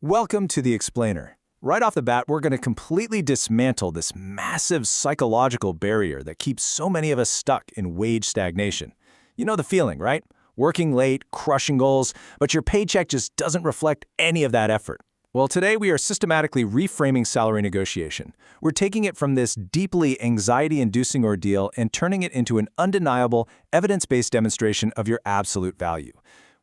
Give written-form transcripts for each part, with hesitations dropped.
Welcome to The Explainer. Right off the bat, we're going to completely dismantle this massive psychological barrier that keeps so many of us stuck in wage stagnation. You know the feeling, right? Working late, crushing goals, but your paycheck just doesn't reflect any of that effort. Well, today we are systematically reframing salary negotiation. We're taking it from this deeply anxiety-inducing ordeal and turning it into an undeniable, evidence-based demonstration of your absolute value.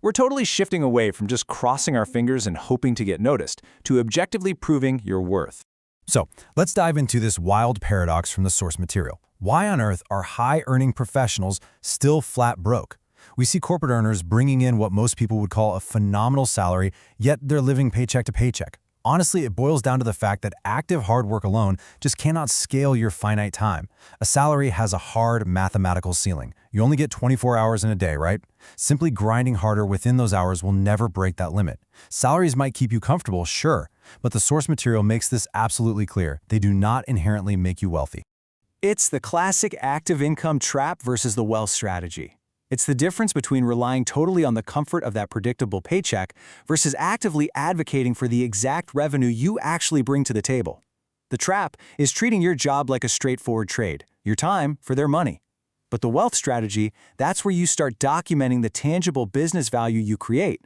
We're totally shifting away from just crossing our fingers and hoping to get noticed to objectively proving your worth. So, let's dive into this wild paradox from the source material. Why on earth are high-earning professionals still flat broke? We see corporate earners bringing in what most people would call a phenomenal salary, yet they're living paycheck to paycheck. Honestly, it boils down to the fact that active hard work alone just cannot scale your finite time. A salary has a hard mathematical ceiling. You only get 24 hours in a day, right? Simply grinding harder within those hours will never break that limit. Salaries might keep you comfortable, sure, but the source material makes this absolutely clear. They do not inherently make you wealthy. It's the classic active income trap versus the wealth strategy. It's the difference between relying totally on the comfort of that predictable paycheck versus actively advocating for the exact revenue you actually bring to the table. The trap is treating your job like a straightforward trade, your time for their money. But the wealth strategy, that's where you start documenting the tangible business value you create.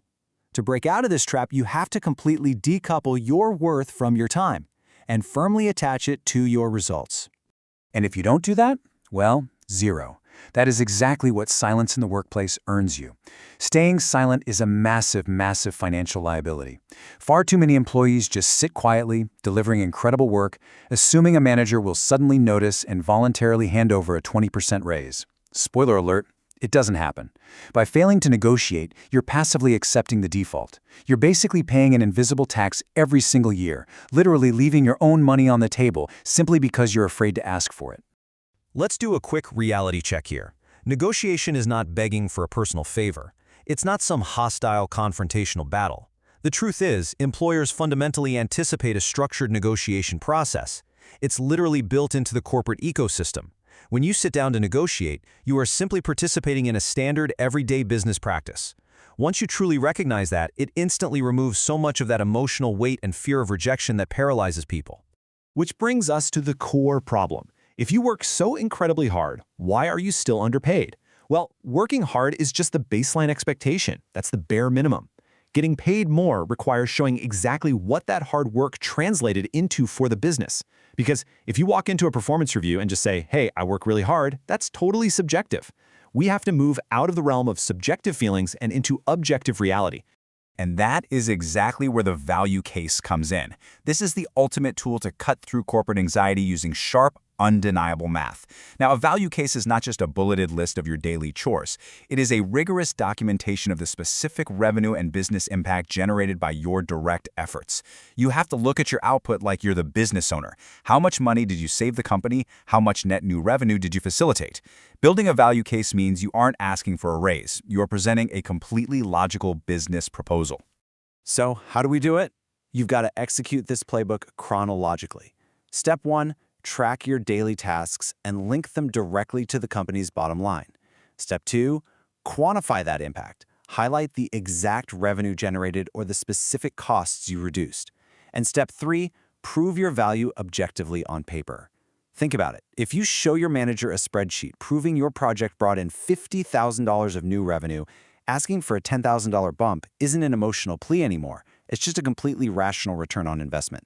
To break out of this trap, you have to completely decouple your worth from your time and firmly attach it to your results. And if you don't do that, well, zero. That is exactly what silence in the workplace earns you. Staying silent is a massive, massive financial liability. Far too many employees just sit quietly, delivering incredible work, assuming a manager will suddenly notice and voluntarily hand over a 20% raise. Spoiler alert, it doesn't happen. By failing to negotiate, you're passively accepting the default. You're basically paying an invisible tax every single year, literally leaving your own money on the table simply because you're afraid to ask for it. Let's do a quick reality check here. Negotiation is not begging for a personal favor. It's not some hostile, confrontational battle. The truth is, employers fundamentally anticipate a structured negotiation process. It's literally built into the corporate ecosystem. When you sit down to negotiate, you are simply participating in a standard, everyday business practice. Once you truly recognize that, it instantly removes so much of that emotional weight and fear of rejection that paralyzes people. Which brings us to the core problem. If you work so incredibly hard, why are you still underpaid? Well, working hard is just the baseline expectation. That's the bare minimum. Getting paid more requires showing exactly what that hard work translated into for the business. Because if you walk into a performance review and just say, hey, I work really hard, that's totally subjective. We have to move out of the realm of subjective feelings and into objective reality. And that is exactly where the value case comes in. This is the ultimate tool to cut through corporate anxiety using sharp, undeniable math. Now, a value case is not just a bulleted list of your daily chores. It is a rigorous documentation of the specific revenue and business impact generated by your direct efforts. You have to look at your output like you're the business owner. How much money did you save the company? How much net new revenue did you facilitate? Building a value case means you aren't asking for a raise. You are presenting a completely logical business proposal. So, how do we do it? You've got to execute this playbook chronologically. Step 1, track your daily tasks and link them directly to the company's bottom line. Step 2, quantify that impact. Highlight the exact revenue generated or the specific costs you reduced. And step 3, prove your value objectively on paper. Think about it. If you show your manager a spreadsheet proving your project brought in $50,000 of new revenue, asking for a $10,000 bump isn't an emotional plea anymore. It's just a completely rational return on investment.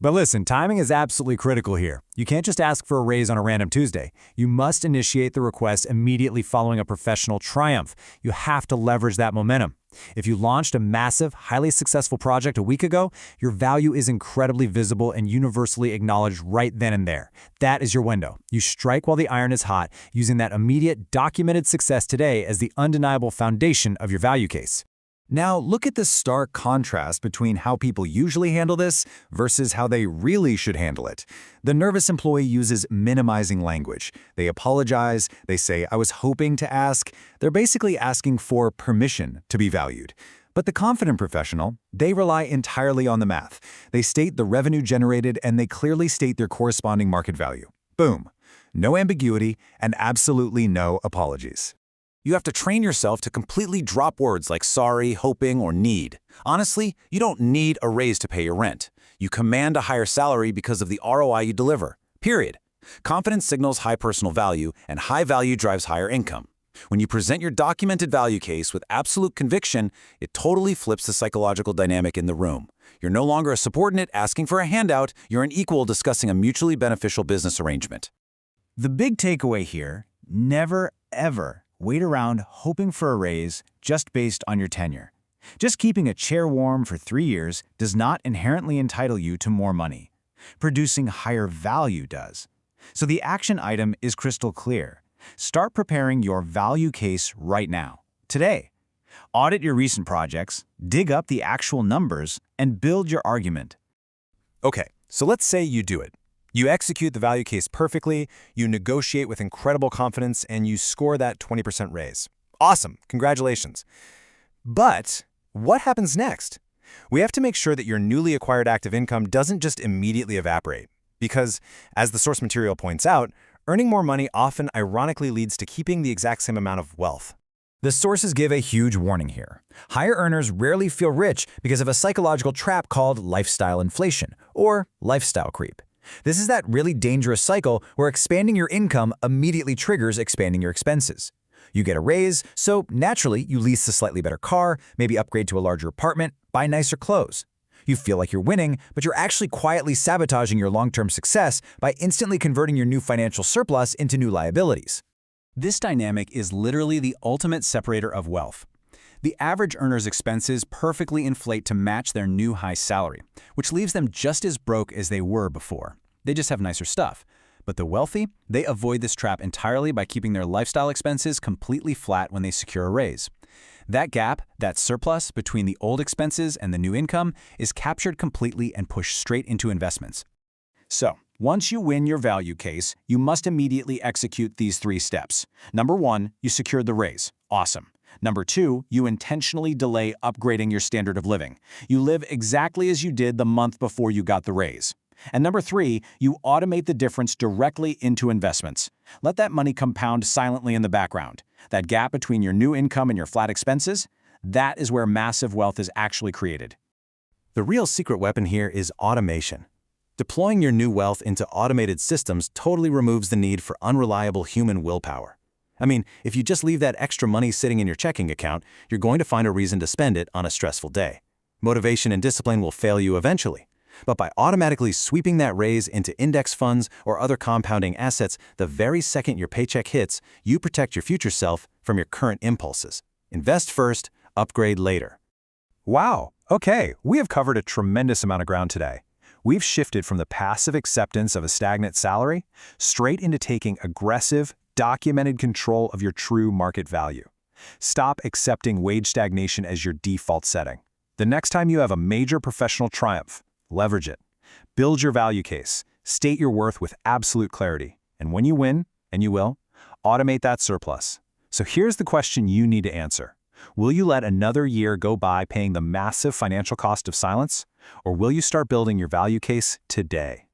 But listen, timing is absolutely critical here. You can't just ask for a raise on a random Tuesday. You must initiate the request immediately following a professional triumph. You have to leverage that momentum. If you launched a massive, highly successful project a week ago, your value is incredibly visible and universally acknowledged right then and there. That is your window. You strike while the iron is hot, using that immediate, documented success today as the undeniable foundation of your value case. Now, look at the stark contrast between how people usually handle this versus how they really should handle it. The nervous employee uses minimizing language. They apologize, they say, I was hoping to ask. They're basically asking for permission to be valued. But the confident professional, they rely entirely on the math. They state the revenue generated and they clearly state their corresponding market value. Boom. No ambiguity and absolutely no apologies. You have to train yourself to completely drop words like sorry, hoping, or need. Honestly, you don't need a raise to pay your rent. You command a higher salary because of the ROI you deliver. Period. Confidence signals high personal value, and high value drives higher income. When you present your documented value case with absolute conviction, it totally flips the psychological dynamic in the room. You're no longer a subordinate asking for a handout, you're an equal discussing a mutually beneficial business arrangement. The big takeaway here, never, ever wait around hoping for a raise just based on your tenure. Just keeping a chair warm for 3 years does not inherently entitle you to more money. Producing higher value does. So the action item is crystal clear. Start preparing your value case right now, today. Audit your recent projects, dig up the actual numbers, and build your argument. Okay, so let's say you do it. You execute the value case perfectly, you negotiate with incredible confidence, and you score that 20% raise. Awesome, congratulations. But what happens next? We have to make sure that your newly acquired active income doesn't just immediately evaporate. Because, as the source material points out, earning more money often ironically leads to keeping the exact same amount of wealth. The sources give a huge warning here. Higher earners rarely feel rich because of a psychological trap called lifestyle inflation, or lifestyle creep. This is that really dangerous cycle where expanding your income immediately triggers expanding your expenses. You get a raise, so naturally you lease a slightly better car, maybe upgrade to a larger apartment, buy nicer clothes. You feel like you're winning, but you're actually quietly sabotaging your long-term success by instantly converting your new financial surplus into new liabilities. This dynamic is literally the ultimate separator of wealth. The average earner's expenses perfectly inflate to match their new high salary, which leaves them just as broke as they were before. They just have nicer stuff. But the wealthy, they avoid this trap entirely by keeping their lifestyle expenses completely flat when they secure a raise. That gap, that surplus between the old expenses and the new income, is captured completely and pushed straight into investments. So, once you win your value case, you must immediately execute these 3 steps. Number 1, you secured the raise. Awesome. Number 2, you intentionally delay upgrading your standard of living. You live exactly as you did the month before you got the raise. And number 3, you automate the difference directly into investments. Let that money compound silently in the background. That gap between your new income and your flat expenses, that is where massive wealth is actually created. The real secret weapon here is automation. Deploying your new wealth into automated systems totally removes the need for unreliable human willpower. I mean, if you just leave that extra money sitting in your checking account, you're going to find a reason to spend it on a stressful day. Motivation and discipline will fail you eventually. But by automatically sweeping that raise into index funds or other compounding assets the very second your paycheck hits, you protect your future self from your current impulses. Invest first, upgrade later. Wow, okay, we have covered a tremendous amount of ground today. We've shifted from the passive acceptance of a stagnant salary straight into taking aggressive, documented control of your true market value. Stop accepting wage stagnation as your default setting. The next time you have a major professional triumph, leverage it. Build your value case, state your worth with absolute clarity, and when you win, and you will, automate that surplus. So here's the question you need to answer. Will you let another year go by paying the massive financial cost of silence, or will you start building your value case today?